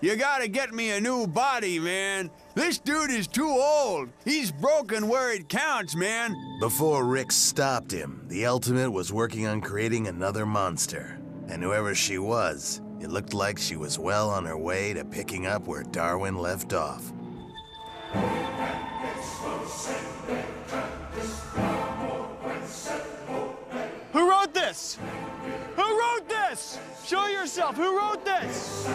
you gotta get me a new body, man. This dude is too old. He's broken where it counts, man. Before Rick stopped him, the Ultimate was working on creating another monster. And whoever she was, it looked like she was well on her way to picking up where Darwin left off. Who wrote this? Who wrote this? Show yourself. Who wrote this?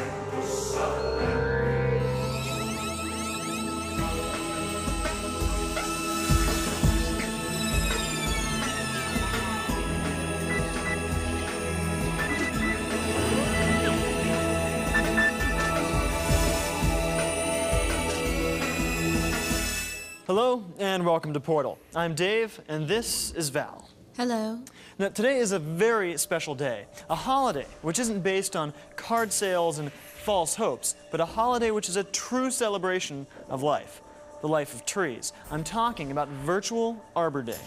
Hello, and welcome to Portal. I'm Dave, and this is Val. Hello. Now, today is a very special day, a holiday which isn't based on card sales and false hopes, but a holiday which is a true celebration of life, the life of trees. I'm talking about Virtual Arbor Day.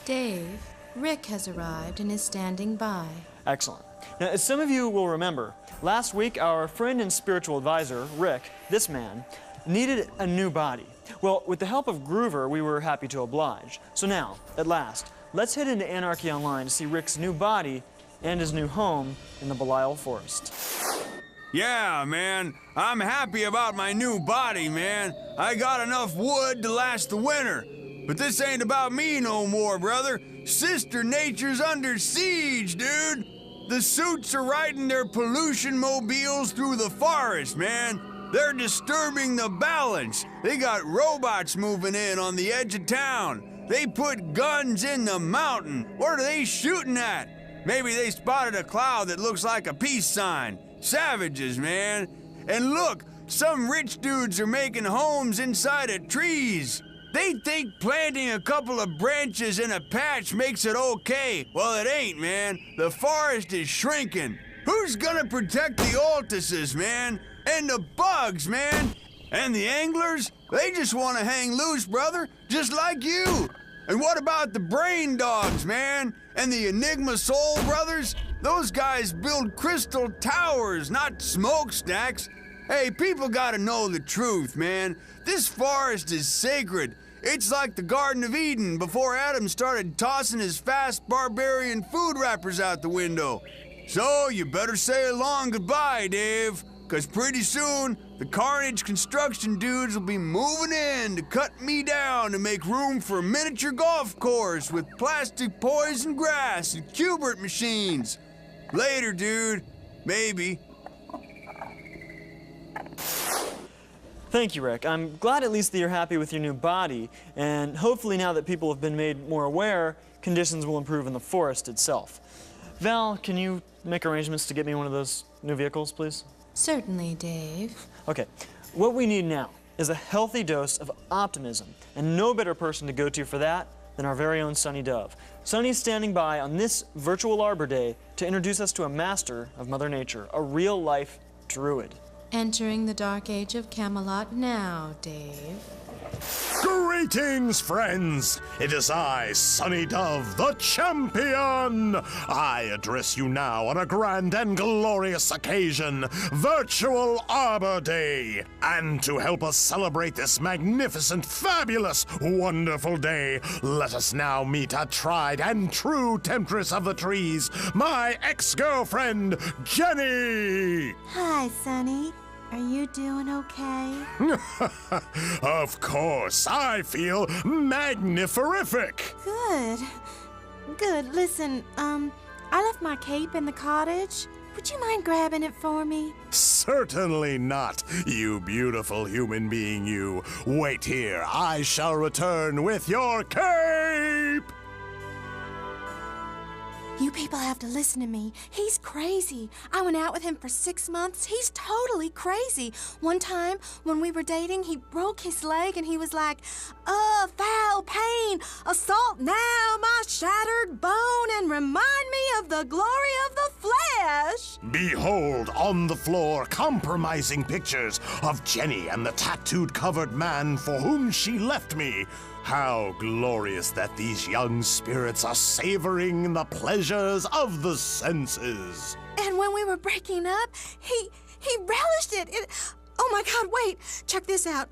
Dave, Rick has arrived and is standing by. Excellent. Now, as some of you will remember, last week our friend and spiritual advisor, Rick, this man, needed a new body. Well, with the help of Groover, we were happy to oblige. So now, at last, let's head into Anarchy Online to see Rick's new body and his new home in the Belial Forest. Yeah, man. I'm happy about my new body, man. I got enough wood to last the winter. But this ain't about me no more, brother. Sister Nature's under siege, dude. The suits are riding their pollution mobiles through the forest, man. They're disturbing the balance. They got robots moving in on the edge of town. They put guns in the mountain. What are they shooting at? Maybe they spotted a cloud that looks like a peace sign. Savages, man. And look, some rich dudes are making homes inside of trees. They think planting a couple of branches in a patch makes it okay. Well, it ain't, man. The forest is shrinking. Who's gonna protect the Altuses, man? And the bugs, man. And the anglers? They just want to hang loose, brother, just like you. And what about the brain dogs, man? And the Enigma Soul brothers? Those guys build crystal towers, not smokestacks. Hey, people gotta know the truth, man. This forest is sacred. It's like the Garden of Eden before Adam started tossing his fast barbarian food wrappers out the window. So you better say a long goodbye, Dave. Because pretty soon, the Carnage construction dudes will be moving in to cut me down to make room for a miniature golf course with plastic poison grass and Cubert machines. Later, dude. Maybe. Thank you, Rick. I'm glad at least that you're happy with your new body, and hopefully now that people have been made more aware, conditions will improve in the forest itself. Val, can you make arrangements to get me one of those new vehicles, please? Certainly, Dave. Okay, what we need now is a healthy dose of optimism, and no better person to go to for that than our very own Sunny Dove. Sunny's standing by on this Virtual Arbor Day to introduce us to a master of Mother Nature, a real-life druid. Entering the dark age of Camelot now, Dave. Greetings, friends! It is I, Sunny Dove, the champion! I address you now on a grand and glorious occasion, Virtual Arbor Day! And to help us celebrate this magnificent, fabulous, wonderful day, let us now meet a tried and true temptress of the trees, my ex-girlfriend, Jenny! Hi, Sunny. Are you doing okay? Of course, I feel magniferific! Good. Good. Listen, I left my cape in the cottage. Would you mind grabbing it for me? Certainly not, you beautiful human being, you. Wait here, I shall return with your cape! You people have to listen to me. He's crazy. I went out with him for 6 months. He's totally crazy. One time, when we were dating, he broke his leg and he was like, foul pain, assault now my shattered bone and remind me of the glory of the flesh. Behold on the floor compromising pictures of Jenny and the tattooed covered man for whom she left me. How glorious that these young spirits are savoring the pleasures of the senses. And when we were breaking up, he relished it. Oh my God, wait! Check this out.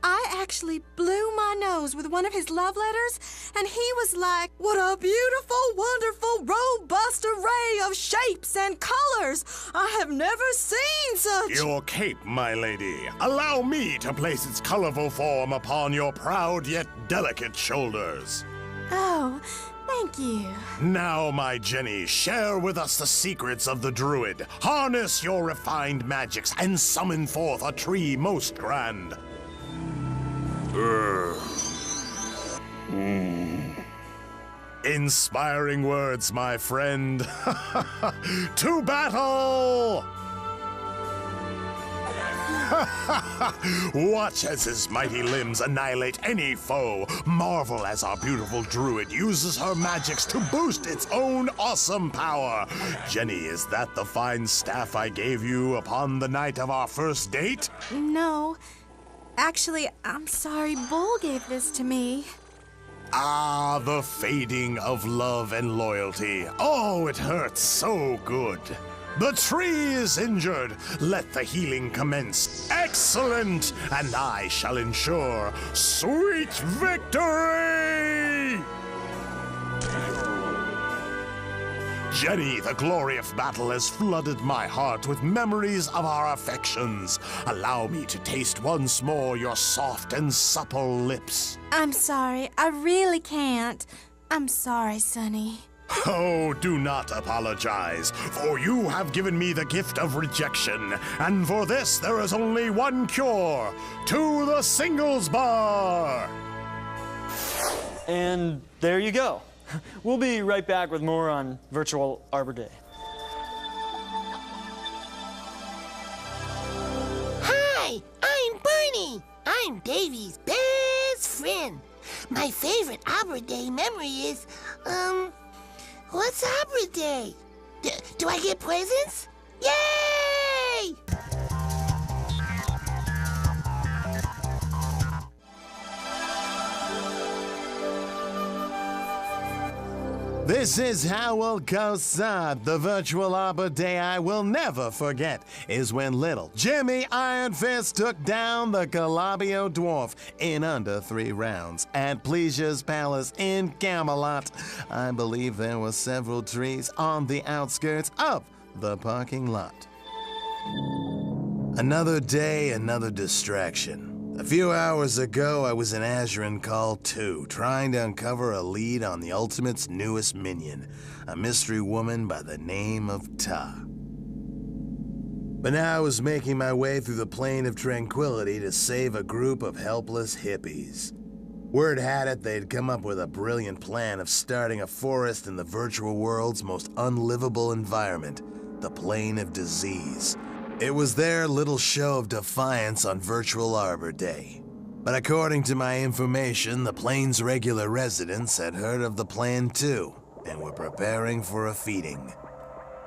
I actually blew my nose with one of his love letters, and he was like, "What a beautiful, wonderful, robust array of shapes and colors! I have never seen such." Your cape, my lady. Allow me to place its colorful form upon your proud yet delicate shoulders. Oh, thank you. Now, my Jenny, share with us the secrets of the druid. Harness your refined magics and summon forth a tree most grand. Inspiring words, my friend. To battle! Watch as his mighty limbs annihilate any foe. Marvel as our beautiful druid uses her magics to boost its own awesome power. Jenny, is that the fine staff I gave you upon the night of our first date? No. Actually, I'm sorry, Bull gave this to me. Ah, the fading of love and loyalty. Oh, it hurts so good. The tree is injured. Let the healing commence. Excellent! And I shall ensure sweet victory! Jenny, the glory of battle has flooded my heart with memories of our affections. Allow me to taste once more your soft and supple lips. I'm sorry, I really can't. I'm sorry, Sonny. Oh, do not apologize, for you have given me the gift of rejection, and for this there is only one cure. To the singles bar! And there you go. We'll be right back with more on Virtual Arbor Day. Hi, I'm Barney. I'm Davy's best friend. My favorite Arbor Day memory is, what's Arbor Day? Do I get presents? Yay! This is how we'll go sad. The Virtual Arbor Day I will never forget is when little Jimmy Iron Fist took down the Calabio Dwarf in under 3 rounds at Pleasure's Palace in Camelot. I believe there were several trees on the outskirts of the parking lot. Another day, another distraction. A few hours ago, I was in Azurin Call 2, trying to uncover a lead on the Ultimate's newest minion, a mystery woman by the name of Ta. But now I was making my way through the Plain of Tranquility to save a group of helpless hippies. Word had it they'd come up with a brilliant plan of starting a forest in the virtual world's most unlivable environment, the Plain of Disease. It was their little show of defiance on Virtual Arbor Day. But according to my information, the Plain's regular residents had heard of the plan too, and were preparing for a feeding.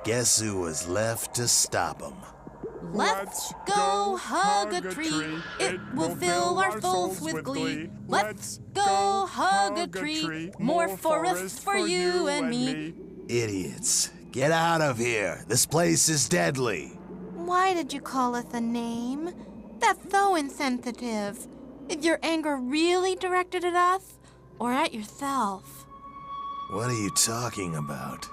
Guess who was left to stop them? Let's go hug a tree. It will fill our souls with glee. Let's go hug a tree. More forests for you and me. Idiots. Get out of here. This place is deadly. Why did you call it a name? That's so insensitive. Is your anger really directed at us or at yourself? What are you talking about?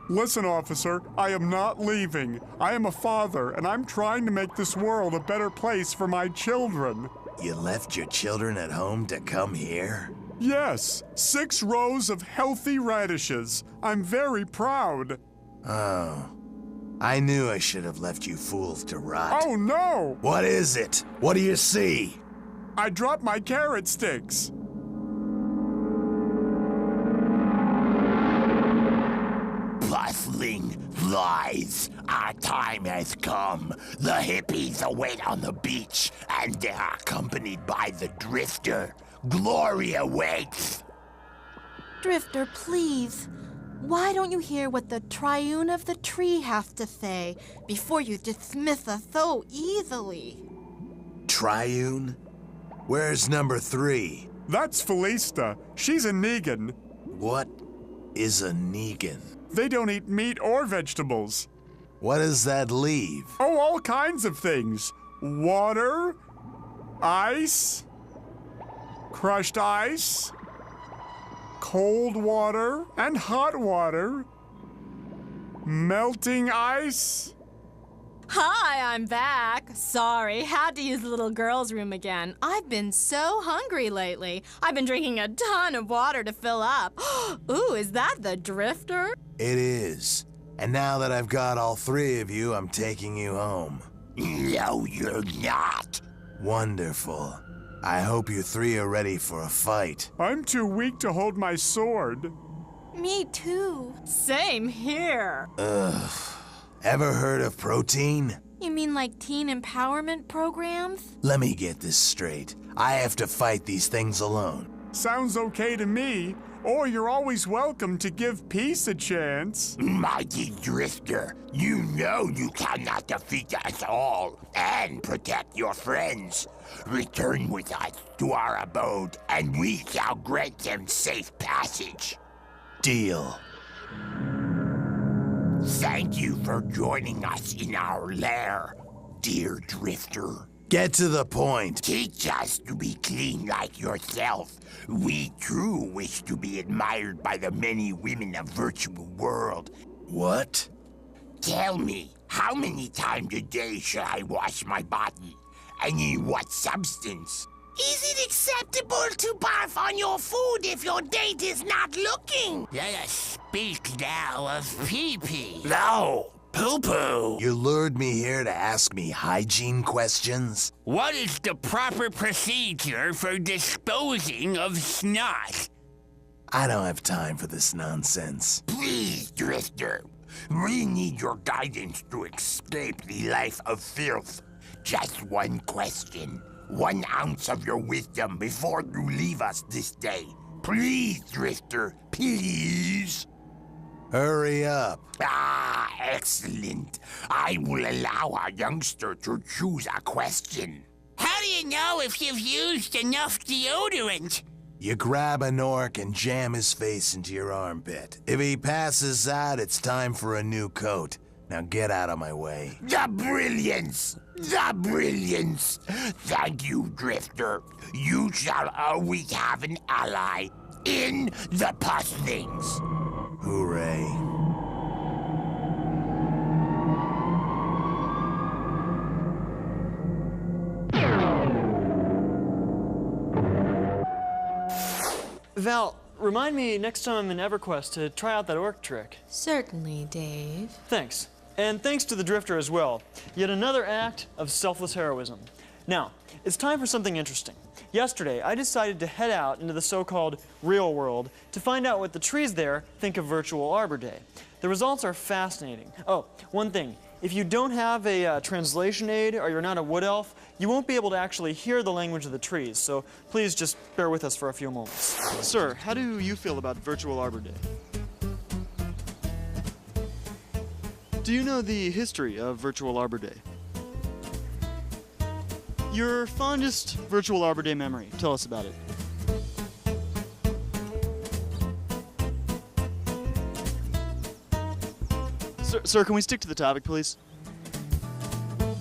Listen, officer, I am not leaving. I am a father, and I'm trying to make this world a better place for my children. You left your children at home to come here? Yes, 6 rows of healthy radishes. I'm very proud. Oh. I knew I should have left you fools to rot. Oh, no! What is it? What do you see? I dropped my carrot sticks. Bustling lies. Our time has come. The hippies await on the beach, and they are accompanied by the Drifter. Glory awaits. Drifter, please. Why don't you hear what the Triune of the Tree has to say before you dismiss us so easily? Triune? Where's number 3? That's Felista. She's a Negan. What is a Negan? They don't eat meat or vegetables. What does that leave? Oh, all kinds of things. water, ice, crushed ice, cold water and hot water, melting ice. Hi, I'm back. Sorry, had to use the little girl's room again. I've been so hungry lately. I've been drinking a ton of water to fill up. Ooh, is that the drifter? It is. And now that I've got all three of you, I'm taking you home. No, you're not. Wonderful. I hope you three are ready for a fight. I'm too weak to hold my sword. Me too. Same here. Ugh. Ever heard of protein? You mean like teen empowerment programs? Let me get this straight. I have to fight these things alone. Sounds okay to me. Or you're always welcome to give peace a chance. Mighty Drifter, you know you cannot defeat us all and protect your friends. Return with us to our abode, and we shall grant them safe passage. Deal. Thank you for joining us in our lair, dear Drifter. Get to the point. Teach us to be clean like yourself. We too wish to be admired by the many women of Virtual World. What? Tell me, how many times a day should I wash my body? And in what substance? Is it acceptable to barf on your food if your date is not looking? Let us speak now of pee-pee. No, poo-poo. You lured me here to ask me hygiene questions? What is the proper procedure for disposing of snot? I don't have time for this nonsense. Please, Drifter. We need your guidance to escape the life of filth. Just one question. 1 ounce of your wisdom before you leave us this day. Please, Drifter, please. Hurry up. Ah, excellent. I will allow our youngster to choose a question. How do you know if you've used enough deodorant? You grab an orc and jam his face into your armpit. If he passes out, it's time for a new coat. Now get out of my way. The brilliance! The brilliance! Thank you, Drifter. You shall always have an ally in the Puslings. Hooray. Val, remind me next time I'm in EverQuest to try out that orc trick. Certainly, Dave. Thanks. And thanks to the Drifter as well. Yet another act of selfless heroism. Now, it's time for something interesting. Yesterday, I decided to head out into the so-called real world to find out what the trees there think of Virtual Arbor Day. The results are fascinating. Oh, one thing. If you don't have a translation aid or you're not a wood elf, you won't be able to actually hear the language of the trees, so please just bear with us for a few moments. Sir, how do you feel about Virtual Arbor Day? Do you know the history of Virtual Arbor Day? Your fondest Virtual Arbor Day memory. Tell us about it. Sir, can we stick to the topic, please?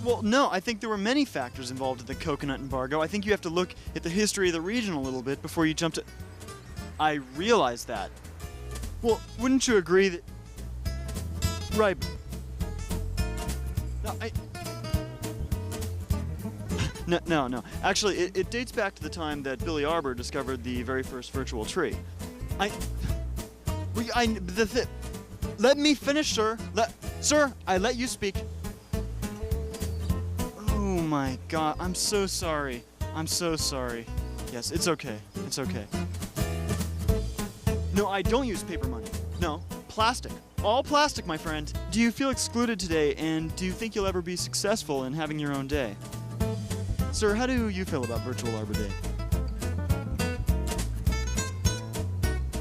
Well, no, I think there were many factors involved in the coconut embargo. I think you have to look at the history of the region a little bit before you jump to... I realize that. Well, wouldn't you agree that... Right. No, No. Actually, it dates back to the time that Billy Arbor discovered the very first virtual tree. Let me finish, sir. Sir, I let you speak. Oh my God, I'm so sorry. I'm so sorry. Yes, it's okay. It's okay. No, I don't use paper money. No, plastic. All plastic, my friend. Do you feel excluded today, and do you think you'll ever be successful in having your own day? Sir, how do you feel about Virtual Arbor Day?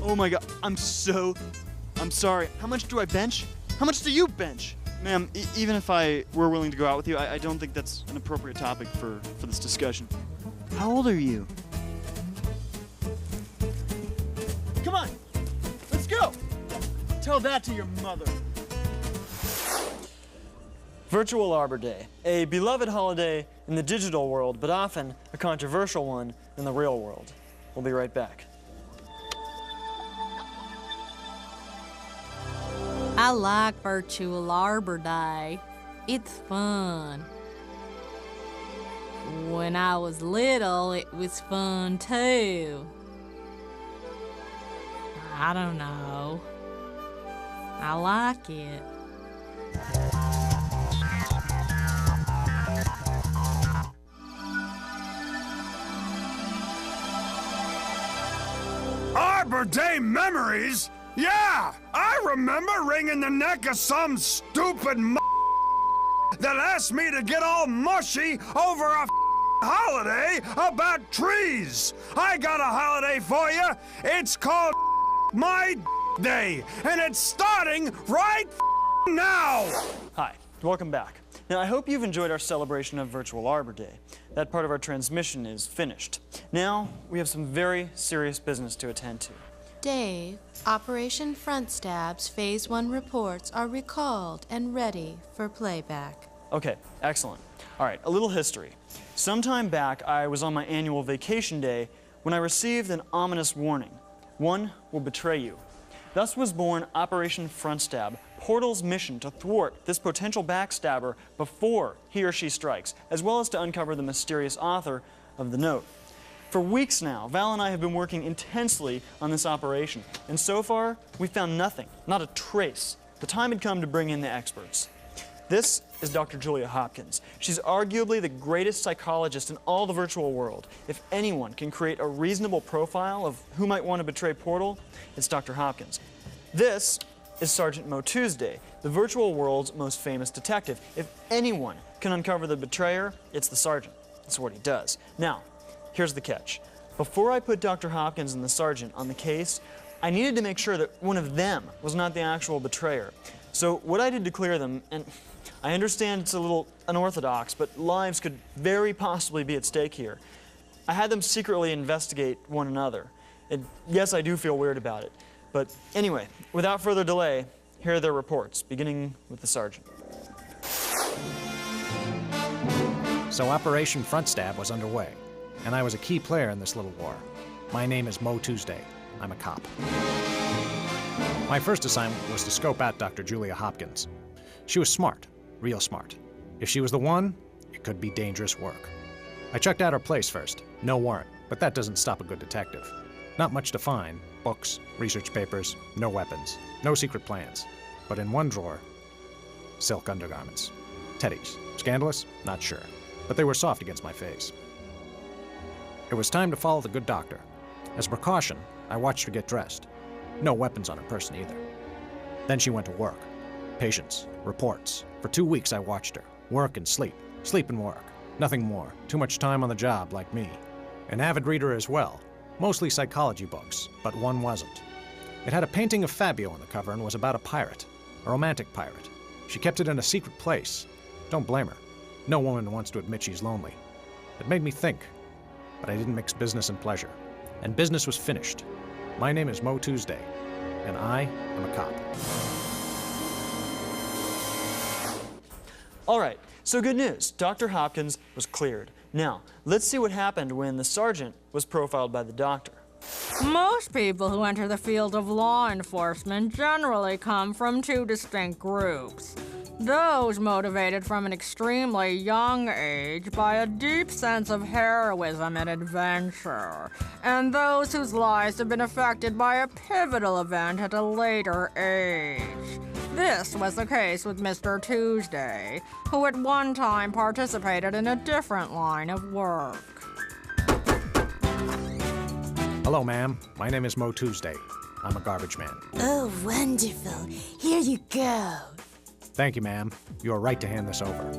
Oh my God, I'm sorry. How much do I bench? How much do you bench? Ma'am, even if I were willing to go out with you, I don't think that's an appropriate topic for this discussion. How old are you? Come on, let's go! Tell that to your mother. Virtual Arbor Day, a beloved holiday in the digital world, but often a controversial one in the real world. We'll be right back. I like Virtual Arbor Day. It's fun. When I was little, it was fun too. I don't know. I like it. Arbor Day memories? Yeah, I remember wringing the neck of some stupid that asked me to get all mushy over a holiday about trees. I got a holiday for you. It's called My Day, and it's starting right now. Hi, welcome back. Now, I hope you've enjoyed our celebration of Virtual Arbor Day. That part of our transmission is finished. Now, we have some very serious business to attend to. Dave, Operation Front Stab's Phase 1 reports are recalled and ready for playback. Okay, excellent. All right, a little history. Sometime back, I was on my annual vacation day when I received an ominous warning. One will betray you. Thus was born Operation Front Stab, Portal's mission to thwart this potential backstabber before he or she strikes, as well as to uncover the mysterious author of the note. For weeks now, Val and I have been working intensely on this operation, and so far, we've found nothing, not a trace. The time had come to bring in the experts. This is Dr. Julia Hopkins. She's arguably the greatest psychologist in all the virtual world. If anyone can create a reasonable profile of who might want to betray Portal, it's Dr. Hopkins. This is Sergeant Mo Tuesday, the virtual world's most famous detective. If anyone can uncover the betrayer, it's the sergeant. That's what he does. Now, here's the catch. Before I put Dr. Hopkins and the sergeant on the case, I needed to make sure that one of them was not the actual betrayer. So what I did to clear them, and I understand it's a little unorthodox, but lives could very possibly be at stake here. I had them secretly investigate one another. And yes, I do feel weird about it. But anyway, without further delay, here are their reports, beginning with the sergeant. So Operation Front Stab was underway, and I was a key player in this little war. My name is Mo Tuesday. I'm a cop. My first assignment was to scope out Dr. Julia Hopkins. She was smart, real smart. If she was the one, it could be dangerous work. I checked out her place first. No warrant, but that doesn't stop a good detective. Not much to find. Books, research papers, no weapons, no secret plans. But in one drawer, silk undergarments. Teddies. Scandalous? Not sure. But they were soft against my face. It was time to follow the good doctor. As a precaution, I watched her get dressed. No weapons on her person either. Then she went to work. Patients, reports. For 2 weeks I watched her. Work and sleep. Sleep and work. Nothing more. Too much time on the job, like me. An avid reader as well. Mostly psychology books, but one wasn't. It had a painting of Fabio on the cover and was about a pirate. A romantic pirate. She kept it in a secret place. Don't blame her. No woman wants to admit she's lonely. It made me think. But I didn't mix business and pleasure. And business was finished. My name is Mo Tuesday, and I am a cop. All right, so good news. Dr. Hopkins was cleared. Now, let's see what happened when the sergeant was profiled by the doctor. Most people who enter the field of law enforcement generally come from two distinct groups. Those motivated from an extremely young age by a deep sense of heroism and adventure, and those whose lives have been affected by a pivotal event at a later age. This was the case with Mr. Tuesday, who at one time participated in a different line of work. Hello, ma'am. My name is Mo Tuesday. I'm a garbage man. Oh, wonderful. Here you go. Thank you, ma'am. You are right to hand this over.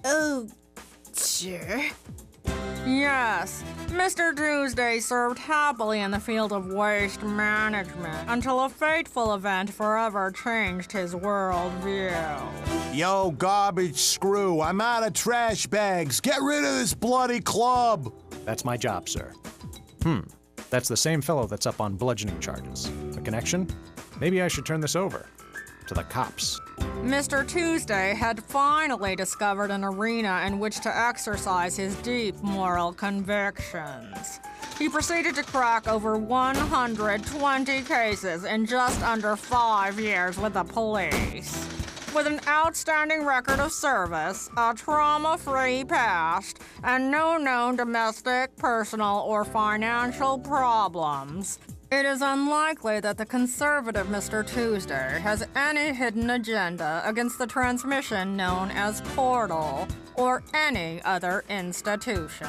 Oh, sure. Yes, Mr. Tuesday served happily in the field of waste management until a fateful event forever changed his worldview. Yo, garbage screw, I'm out of trash bags. Get rid of this bloody club. That's my job, sir. That's the same fellow that's up on bludgeoning charges. A connection? Maybe I should turn this over. to the cops. Mr. Tuesday had finally discovered an arena in which to exercise his deep moral convictions. He proceeded to crack over 120 cases in just under 5 years with the police. With an outstanding record of service, a trauma-free past, and no known domestic, personal, or financial problems, it is unlikely that the conservative Mr. Tuesday has any hidden agenda against the transmission known as Portal or any other institution.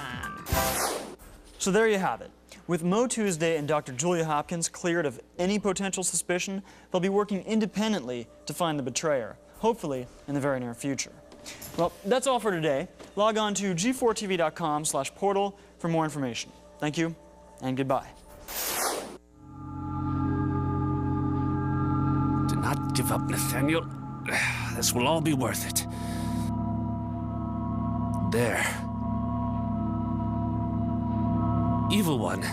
So there you have it. With Mo Tuesday and Dr. Julia Hopkins cleared of any potential suspicion, they'll be working independently to find the betrayer, hopefully in the very near future. Well, that's all for today. Log on to g4tv.com/portal for more information. Thank you, and goodbye. Do not give up, Nathaniel. This will all be worth it. There. Evil One,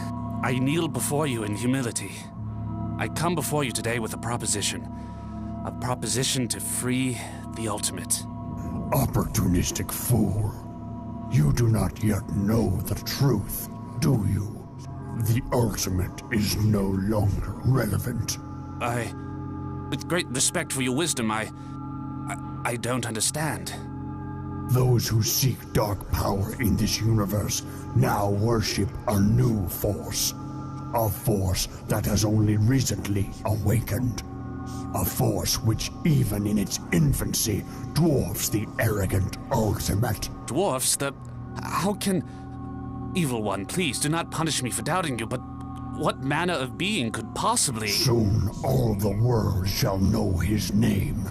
I kneel before you in humility. I come before you today with a proposition to free the ultimate. Opportunistic fool. You do not yet know the truth, do you? The ultimate is no longer relevant. With great respect for your wisdom, I don't understand. Those who seek dark power in this universe now worship a new force. A force that has only recently awakened. A force which, even in its infancy, dwarfs the arrogant ultimate. Dwarfs the... How can... Evil One, please do not punish me for doubting you, but what manner of being could possibly... Soon all the world shall know his name.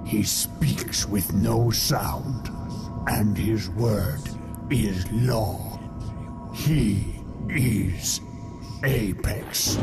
He speaks with no sound, and his word is law. He is Apex.